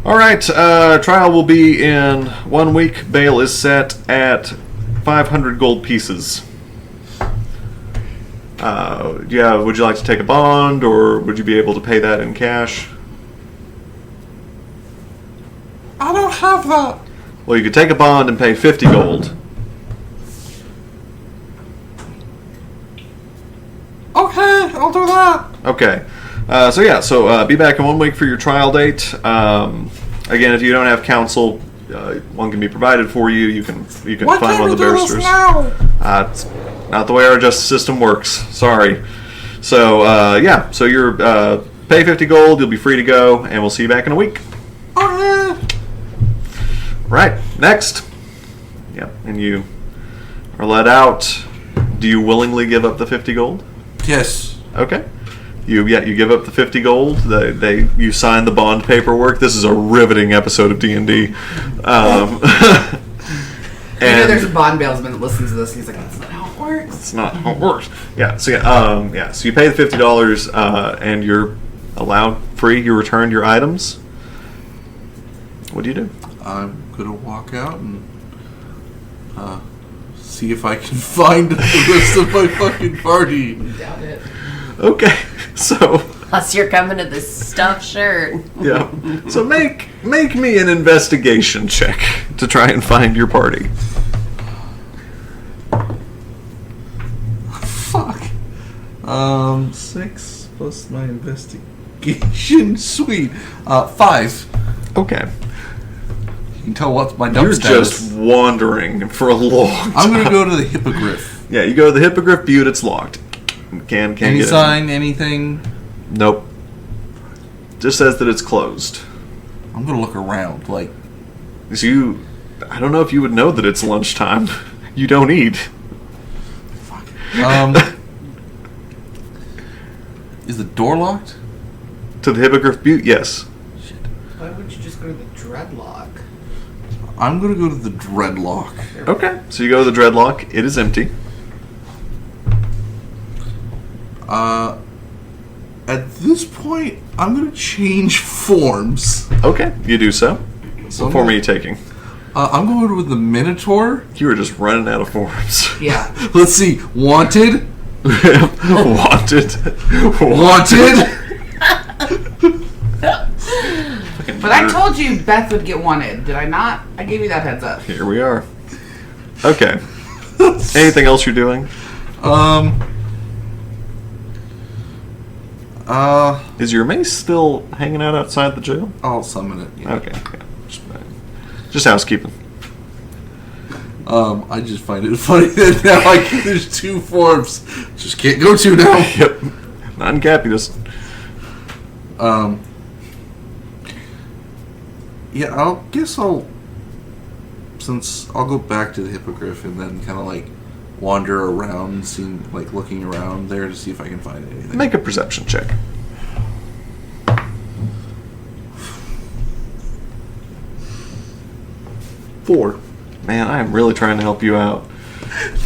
All right. Trial will be in 1 week. Bail is set at 500 gold pieces. Would you like to take a bond, or would you be able to pay that in cash? I don't have that. Well, you could take a bond and pay 50 gold. Okay, I'll do that. Okay. So be back in 1 week for your trial date. Again, if you don't have counsel, one can be provided for you. You can Why find one of the can't we do this barristers. now? It's not the way our justice system works. Sorry. So so you're pay 50 gold. You'll be free to go, and we'll see you back in a week. Okay. Right. Next. Yep. And you are let out. Do you willingly give up the 50 gold? Yes. Okay. You give up the 50 gold. You sign the bond paperwork. This is a riveting episode of D&D. And there's a bond bailsman that listens to this and he's like, that's not how it works. It's not how it works. Yeah. So So you pay the $50 and you're allowed free. You return your items. What do you do? I'm gonna walk out and see if I can find the rest of my fucking party. Doubt it. Okay. So. Plus, you're coming to this stuffed shirt. Yeah. So make me an investigation check to try and find your party. Fuck. 6 plus my investigation. Sweet. 5. Okay. You can tell what's my dump You're status. just wandering for a long time. I'm gonna go to the Hippogriff. Yeah, you go to the Hippogriff Butte. It's locked. Can't Any get sign? Anything? in. Nope. Just says that it's closed. I'm gonna look around. Like, So I don't know if you would know that it's lunchtime. You don't eat. is the door locked? To the Hippogriff Butte, yes. Why would you just go to the Dreadlock? I'm gonna go to the Dreadlock. Okay, so you go to the Dreadlock. It is empty. At this point, I'm gonna change forms. Okay, you do so. So What form are you taking? I'm going with the Minotaur. You were just running out of forms. Yeah. Let's see. Wanted. Wanted. Wanted. But I told you Beth would get wanted. Did I not? I gave you that heads up. Here we are. Okay. Anything else you're doing? Is your mace still hanging out outside the jail? I'll summon it. Yeah. Okay. Yeah. Just housekeeping. I just find it funny that now there's two forms. Just can't go two now. Yep. Not in Caputus. Yeah, since I'll go back to the Hippogriff and then kind of like wander around, seeing, like looking around there to see if I can find anything. Make a perception check. 4. Man, I am really trying to help you out.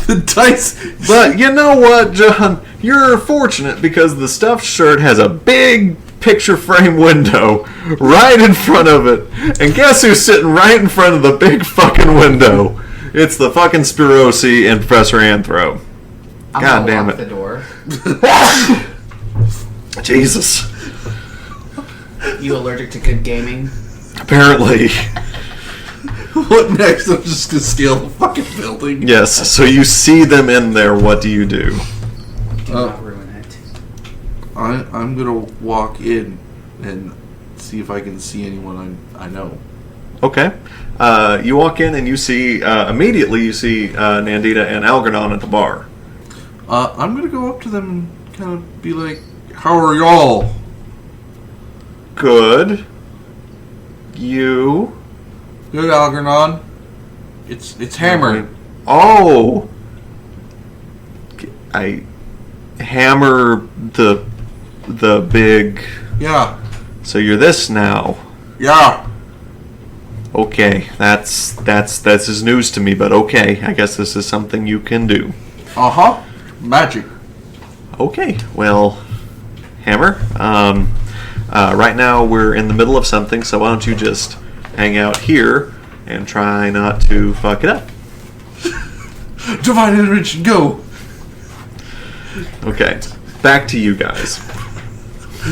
The dice. But you know what, John? You're fortunate because the stuffed shirt has a big picture frame window right in front of it. And guess who's sitting right in front of the big fucking window? It's the fucking Spirosi and Professor Anthro. I'm God gonna damn lock it. the door. Jesus. You allergic to good gaming? Apparently. What next? I'm just gonna scale the fucking building. Yes, so you see them in there. What do you do? Do not ruin it. I'm gonna walk in and see if I can see anyone I know. Okay. You walk in and you see, immediately you see Nandita and Algernon at the bar. I'm gonna go up to them and kind of be like, "How are y'all?" Good. You. Good, Algernon. It's Hammer. Oh. I hammer the big. Yeah. So you're this now. Yeah. Okay, that's his news to me, but okay, I guess this is something you can do. Uh-huh. Magic. Okay, well, Hammer, right now we're in the middle of something, so why don't you just hang out here and try not to fuck it up. Divine intervention, go! Okay, back to you guys.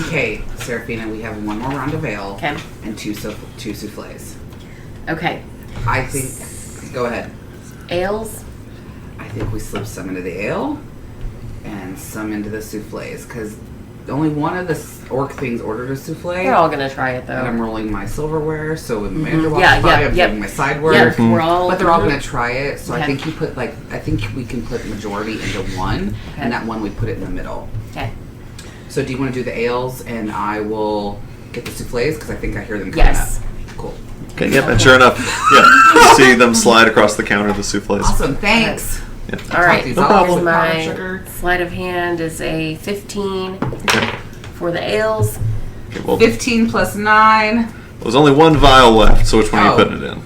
Okay, Serafina, we have one more round of ale. Okay. And two souffles. Okay. I think... Go ahead. Ales. I think we slip some into the ale and some into the souffles, because only one of the orc things ordered a souffle. We're all gonna try it though. And I'm rolling my silverware, so when Amanda walks Yeah, by, yep, I'm yep. doing my side work. Yep, we're all. But they're all gonna try it, so I Okay. think I think we can put majority into one, and that one we put it in the middle. Okay. So do you want to do the ales, and I will get the souffles, because I think I hear them coming Yes. up. Cool. Okay, yep, and sure enough, yeah, you see them slide across the counter, the souffles. Awesome, thanks. Yeah. All right. These No all problem. with powdered My sugar. sleight of hand is a 15 Okay. for the ales. Okay, well, 15 plus 9. there's only one vial left, so which one are you Oh. putting it in? I That was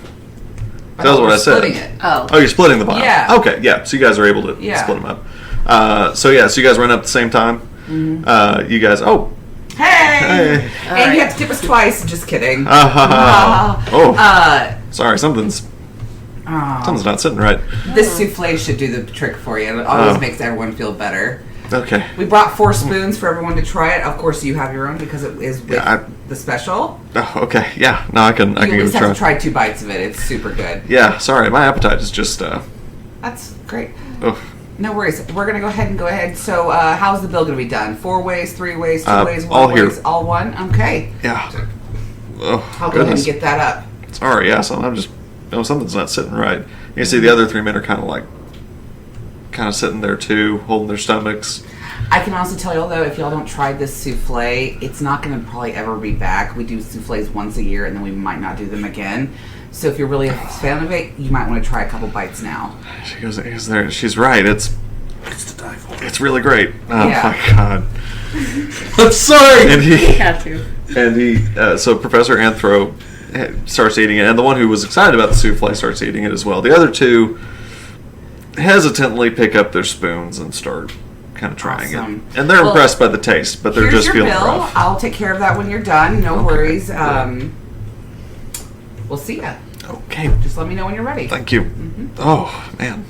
thought what we're I said. splitting it. Oh. Oh, you're splitting the vial. Yeah. Okay, yeah, so you guys are able to Yeah. split them up. So you guys run up at the same time. You guys, Hey! hey. And you have to tip us twice. Just kidding. Oh, sorry, something's Aw. not sitting right. This souffle should do the trick for you. It always makes everyone feel better. Okay. We brought 4 spoons for everyone to try it. Of course, you have your own because it is with Yeah, the special. Oh, okay. Yeah. No, I can You at give least it a have to try. try 2 bites of it. It's super good. Yeah. Sorry, my appetite is just. That's great. Oh. No worries. We're going to go ahead. So, how's the bill going to be done? 4 ways, 3 ways, 2 ways, 1 all here. ways, all one? Okay. Yeah. Oh, I'll go ahead and goodness. get that up. Sorry. Yeah. So I'm just. Something's not sitting right. You see, the other 3 men are kind of sitting there too, holding their stomachs. I can also tell you, though, if y'all don't try this souffle, it's not going to probably ever be back. We do souffles once a year, and then we might not do them again. So if you're really a fan of it, you might want to try a couple bites now. She goes there. She's right. It's It's to die for. It's really great. Oh Yeah. my god. I'm sorry! And he, Have to. so Professor Anthro starts eating it, and the one who was excited about the souffle starts eating it as well. The other two hesitantly pick up their spoons and start kind of trying Awesome. it. And they're Well, impressed by the taste, but they're Here's just your feeling bill. rough. I'll take care of that when you're done. No worries. We'll see ya. Okay, Just let me know when you're ready. thank you. Oh, man.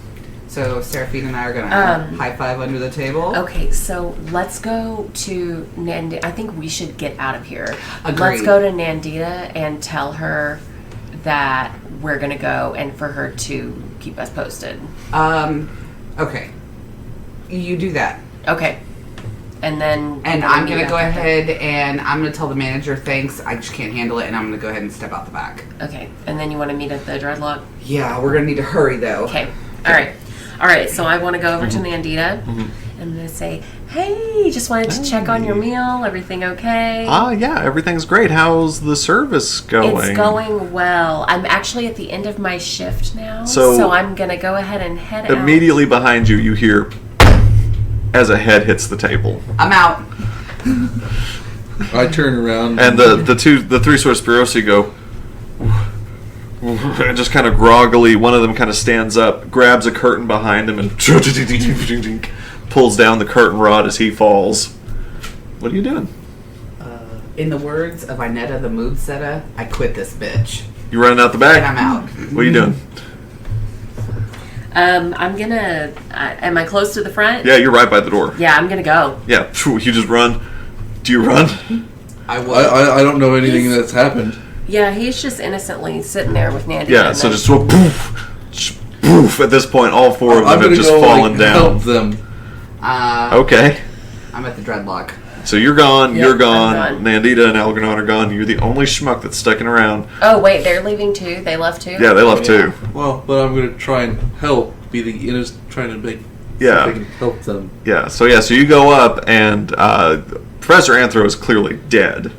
So Serafina and I are gonna high five under the table. Okay, so let's go to Nandita. I think we should get out of here. Agreed. Let's go to Nandita and tell her that we're gonna go and for her to keep us posted. Okay. You do that. Okay. And then... And I'm going to go ahead and I'm going to tell the manager, thanks, I just can't handle it, and I'm going to go ahead and step out the back. Okay. And then you want to meet at the Dreadlock? Yeah, we're going to need to hurry, though. Okay. All right. So I want to go over to Nandita. And I'm going to say, hey, just wanted to check on your meal. Everything okay? Yeah, everything's great. How's the service going? It's going well. I'm actually at the end of my shift now. So- So I'm going to go ahead and head out. Immediately behind you, you hear as a head hits the table. I'm out. I turn around. And the three swords Spirosi go and just kind of groggily, one of them kind of stands up, grabs a curtain behind him and pulls down the curtain rod as he falls. What are you doing? In the words of Inetta the Mood Setter, I quit this bitch. You running out the And back? I'm out. What are you doing? I'm going to... am I close to the front? Yeah, you're right by the door. Yeah, I'm going to go. Yeah, you just run. Do you run? I will. I don't know anything that's happened. Yeah, he's just innocently sitting there with Nandita. Yeah, and so then- just poof. At this point, all four of them I'm have gonna just go fallen like, down. help them. Okay. I'm at the Dreadlock. So you're gone, Yep, you're gone, I'm gone. Nandita and Algernon are gone, you're the only schmuck that's sticking around. Oh, wait, they're leaving too? They left too? Yeah, they left too. Well, but I'm gonna try and help. Be the innocent, trying to make. Yeah. See if I can help them. Yeah, so you go up, and Professor Anthro is clearly dead.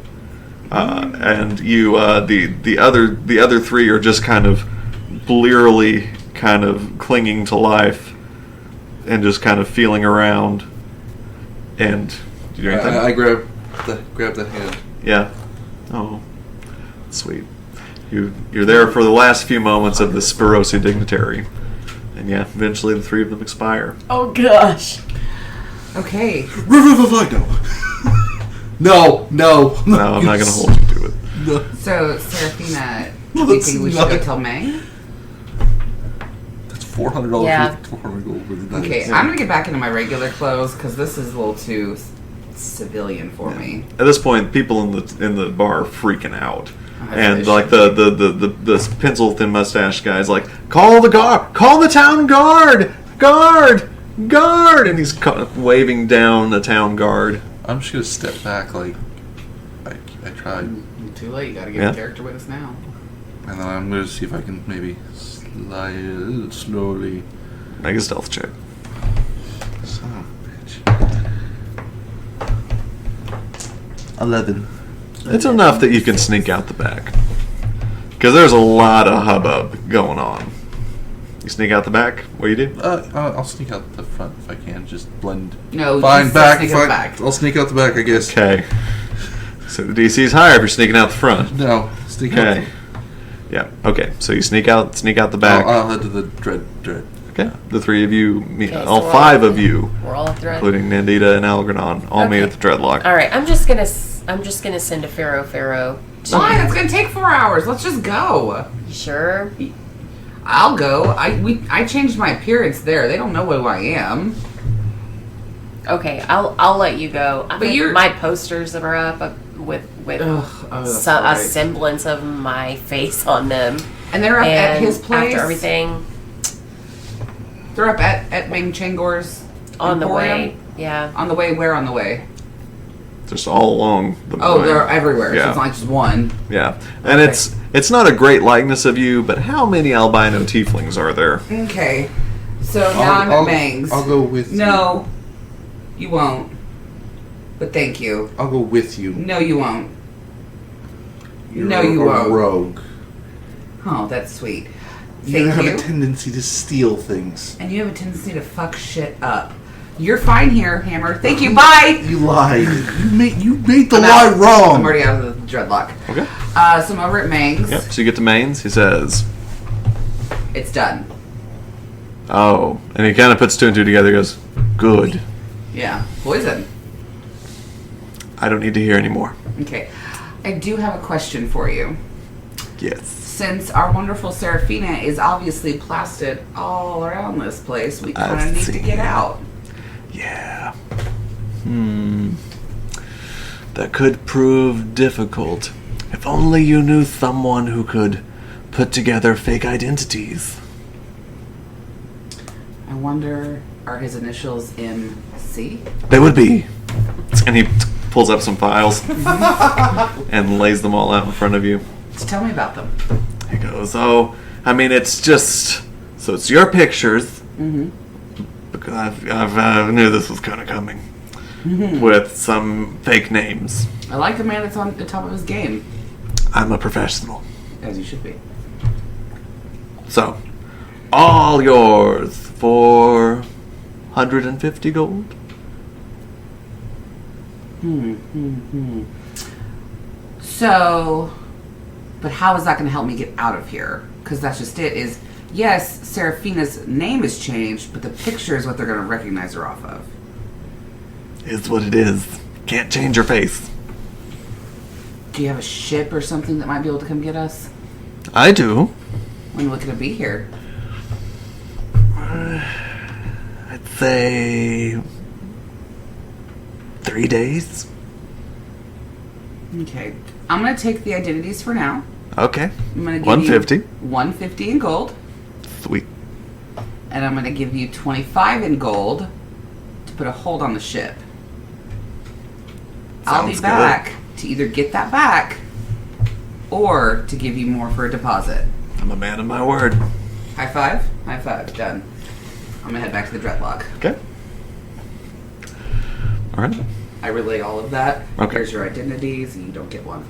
And you, the other three are just kind of blearily kind of clinging to life and just kind of feeling around. And, did you do anything? I grab the hand. Yeah. Oh, sweet. You're there for the last few moments of the Spirosi dignitary. And yeah, eventually the three of them expire. Oh, gosh. Okay. No. No, I'm not going to hold you to it. No. So, Serafina, Well, do you that's think we should not- go tell May? That's $400. Yeah. $400 gold worth of dice. Okay, I'm going to get back into my regular clothes because this is a little too civilian for me. At this point, people in the bar are freaking out. As And they like should. the pencil thin mustache guy's like, call the guard, call the town guard, and he's waving down the town guard. I'm just gonna step back like I tried, Too late, you got to get Yeah. a character with us now. and then I'm gonna see if I can maybe slide slowly. Make a stealth check. Son of a bitch. 11. It's enough that you can sneak out the back. Because there's a lot of hubbub going on. You sneak out the back? What do you do? I'll sneak out the front if I can. Just blend. No, Fine, just back. sneak Fine. out back. I'll sneak out the back, I guess. Okay. So the DC's higher if you're sneaking out the front. No, sneak Okay. out. Yeah. Okay. So you sneak out the back. I'll head to the dread. Okay. The three of you meet. Okay, so All we're five all- of you, We're all at the including Nandita and Algernon, all meet Okay. at the Dreadlock. All right, I'm just gonna send a Pharaoh to... Fine, it's going to take 4 hours. Let's just go. You sure? I'll go. I changed my appearance there. They don't know who I am. Okay, I'll let you go. I But mean, you're- my posters are up with Ugh, oh, that's a right. semblance of my face on them. And they're up at And his place. after everything, They're up at Ming Changor's on the Emporium? way. Yeah. On the way, where on the way? Just all along the Oh, way. they're everywhere. So Yeah. it's not like just one. Yeah. And Okay. it's not a great likeness of you, but how many albino tieflings are there? Okay. So now I'm at Mang's. I'll go with No, you won't. But thank you. you. I'll go with you. No, you won't. You're No, you a won't. rogue. Oh, that's sweet. You Thank have you. a tendency to steal things. And you have a tendency to fuck shit up. You're fine here, Hammer. Thank you. Bye. You lied. You made the I'm lie out. wrong. I'm already out of the dreadlock. Okay. So I'm over at Mang's. Yep. So you get to Maine's. He says, It's done. "Oh," and he kind of puts two and two together. He goes, "Good. Yeah. Poison. I don't need to hear anymore." Okay. I do have a question for you. Yes. Since our wonderful Serafina is obviously plastered all around this place, we kind of need to get out. Yeah. That could prove difficult. If only you knew someone who could put together fake identities. I wonder, are his initials MC? They would be. And he pulls up some files and lays them all out in front of you. So tell me about them. He goes, "Oh, I mean, it's just... So it's your pictures. Because I knew this was kind of coming. With some fake names. I like a man that's on the top of his game. I'm a professional. As you should be. So, all yours for 150 gold. So, but how is that going to help me get out of here? Because that's just it, is, yes, Serafina's name has changed, but the picture is what they're going to recognize her off of. Is what it is. Can't change your face. Do you have a ship or something that might be able to come get us? I do. When we're going to be here? I'd say 3 days. Okay. I'm going to take the identities for now. Okay. I'm going to give 150. you 150 in gold. Sweet. And I'm going to give you 25 in gold to put a hold on the ship. I'll be Sounds back to either get that back or to give you more for a deposit. I'm a man of my word. High five? High five. Done. I'm going to head back to the dreadlock. Okay. All right. I relay all of that. Okay. Here's your identities. You don't get one.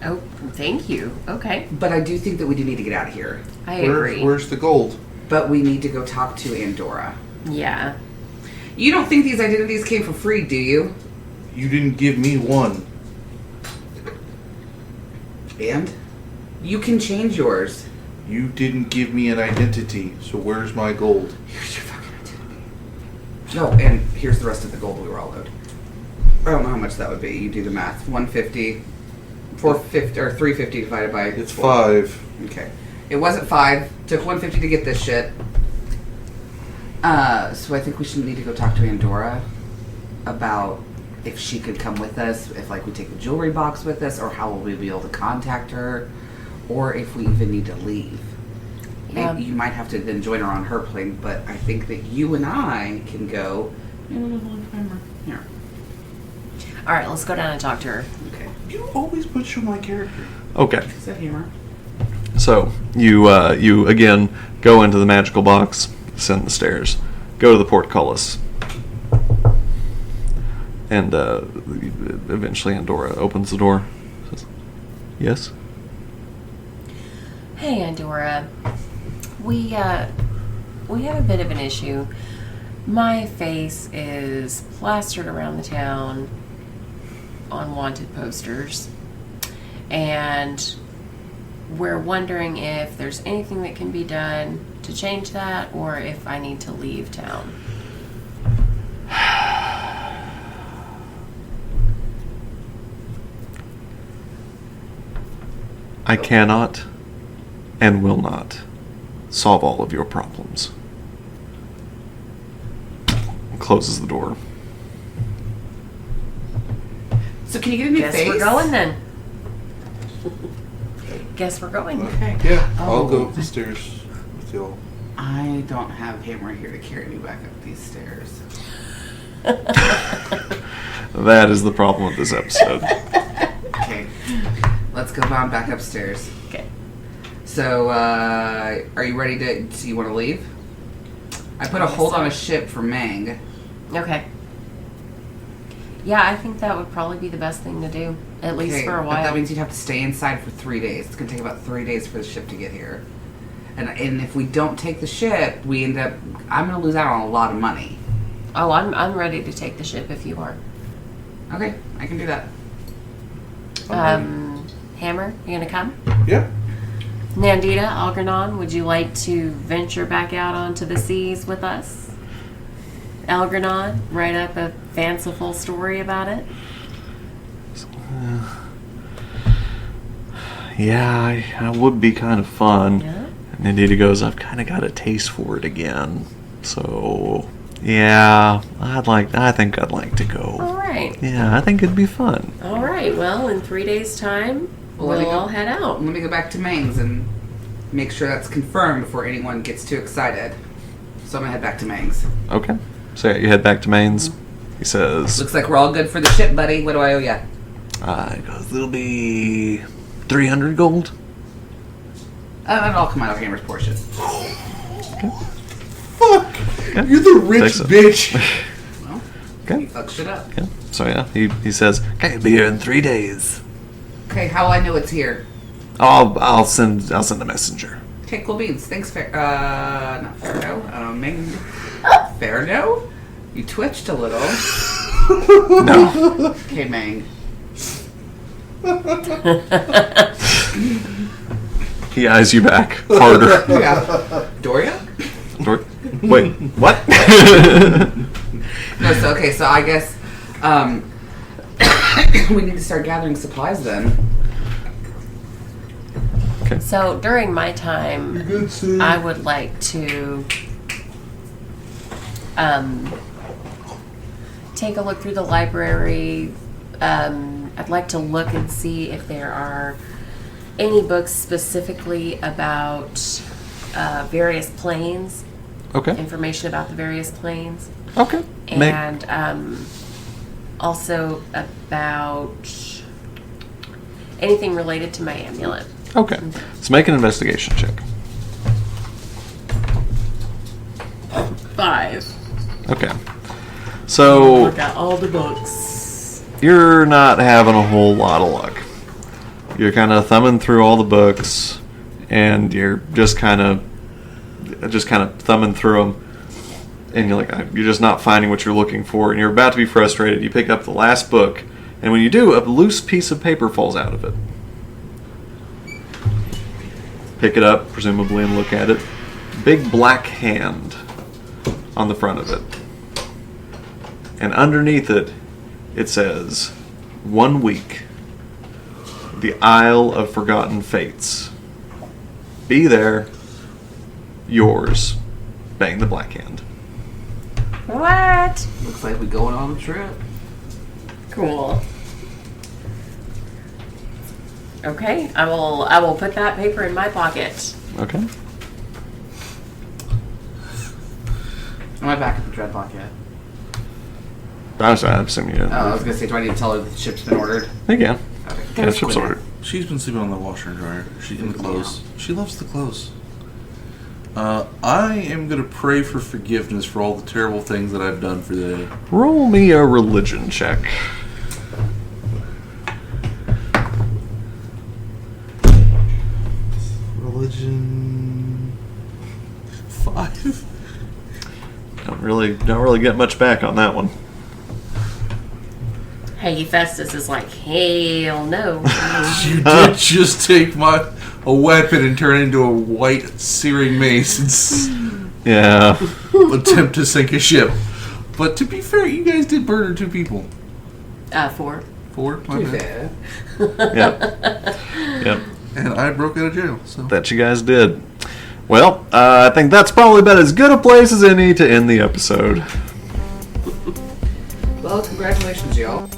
Oh, thank you. Okay. But I do think that we do need to get out of here. I agree. Where's the gold? But we need to go talk to Andorra. Yeah. You don't think these identities came for free, do you? You didn't give me one. And? You can change yours. You didn't give me an identity, so where's my gold? Here's your fucking identity. Oh, and here's the rest of the gold we were all owed. I don't know how much that would be. You do the math. 150, 450, or 350 divided by... It's 4. 5. Okay. It wasn't 5. Took 150 to get this shit. So I think we should need to go talk to Andorra about if she could come with us, if like we take the jewelry box with us, or how will we be able to contact her, or if we even need to leave. Yeah. Maybe you might have to then join her on her plane, but I think that you and I can go. Here. All right, let's go down and talk to her. Okay. You always butcher my character. Okay. Is that hammer? So you again go into the magical box, ascend the stairs, go to the portcullis, and eventually Andorra opens the door. Says, "Yes." Hey, Andorra. We have a bit of an issue. My face is plastered around the town on wanted posters, and we're wondering if there's anything that can be done to change that, or if I need to leave town. I cannot and will not solve all of your problems. Closes the door. So can you get a new Guess face? we're going then. Guess we're going. Okay. Yeah, I'll Oh. go up the stairs with y'all. I don't have hammer here to carry me back up these stairs. That is the problem with this episode. Okay. Let's go on back upstairs. Okay. So, are you ready to... Do you want to leave? I put a hold on a ship for Mang. Okay. Yeah, I think that would probably be the best thing to do, at least Okay, for a but while. that means you'd have to stay inside for 3 days. It's going to take about 3 days for the ship to get here. And if we don't take the ship, we end up... I'm going to lose out on a lot of money. Oh, I'm ready to take the ship if you are. Okay, I can do that. Hammer, you gonna come? Yeah. Nandita, Algernon, would you like to venture back out onto the seas with us? Algernon, write up a fanciful story about it? Yeah, that would be kind of fun. Yeah. And Nandita goes, I've kind of got a taste for it again. So, yeah, I think I'd like to go. All right. Yeah, I think it'd be fun. All right. Well, in 3 days' time, we'll all head out. Let me go back to Mang's and make sure that's confirmed before anyone gets too excited. So I'm gonna head back to Mang's. Okay. So yeah, you head back to Maine's. He says, Looks like we're all good for the ship, buddy. What do I owe ya? he goes, it'll be 300 gold. And I'll come out of Hammer's portion. Fuck! Yeah. You're the rich Takes it. bitch! Well, Okay. he fucks shit up. Yeah. So yeah, he says, okay, I'll be here in 3 days. Okay, how will I know it's here? I'll send a messenger. Okay, cool beans. Thanks, not Farno. Mang. Farno? You twitched a little. No. Okay, Mang. He eyes you back harder. Yeah. Doria? Wait, what? No, so I guess we need to start gathering supplies then. So during my time, I would like to take a look through the library. I'd like to look and see if there are any books specifically about various planes, Okay. information about the various planes, Okay. and also about anything related to my amulet. Okay. So make an investigation check. 5. Okay. So Look at all the books. you're not having a whole lot of luck. You're kind of thumbing through all the books, and you're just kind of thumbing through them, and you're just not finding what you're looking for, and you're about to be frustrated. You pick up the last book, and when you do, a loose piece of paper falls out of it. Pick it up, presumably, and look at it. Big black hand on the front of it. And underneath it, it says, 1 week. The Isle of Forgotten Fates. Be there. Yours. Bang the Black Hand. What? Looks like we're going on a trip. Cool. Okay, I will put that paper in my pocket. Okay. Am I back at the Dreadlock yet? I assume you did. I was gonna say, do I need to tell her the ship's been ordered? Again. Okay. Yeah, ship's ordered. She's been sleeping on the washer and dryer. She in the clothes. She loves the clothes. I am gonna pray for forgiveness for all the terrible things that I've done for the day. Roll me a religion check. Religion 5. Don't really get much back on that one. Hey, Festus is like, hell no. You did just take a weapon and turn it into a white searing mace and Yeah. attempt to sink a ship. But to be fair, you guys did murder 2 people. 4. 4? My bad. Fair. Yep. Yep. And I broke out of jail. So That you guys did. Well, I think that's probably about as good a place as any to end the episode. Well, congratulations, y'all.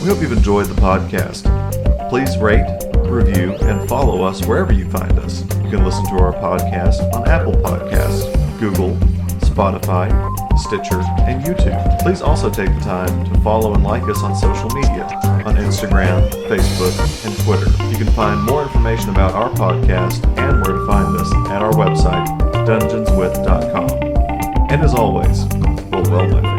We hope you've enjoyed the podcast. Please rate, review, and follow us wherever you find us. You can listen to our podcast on Apple Podcasts, Google, Spotify, Stitcher, and YouTube. Please also take the time to follow and like us on social media, on Instagram, Facebook, and Twitter. You can find more information about our podcast and where to find us at our website, dungeonswith.com. And as always, roll well, my friends.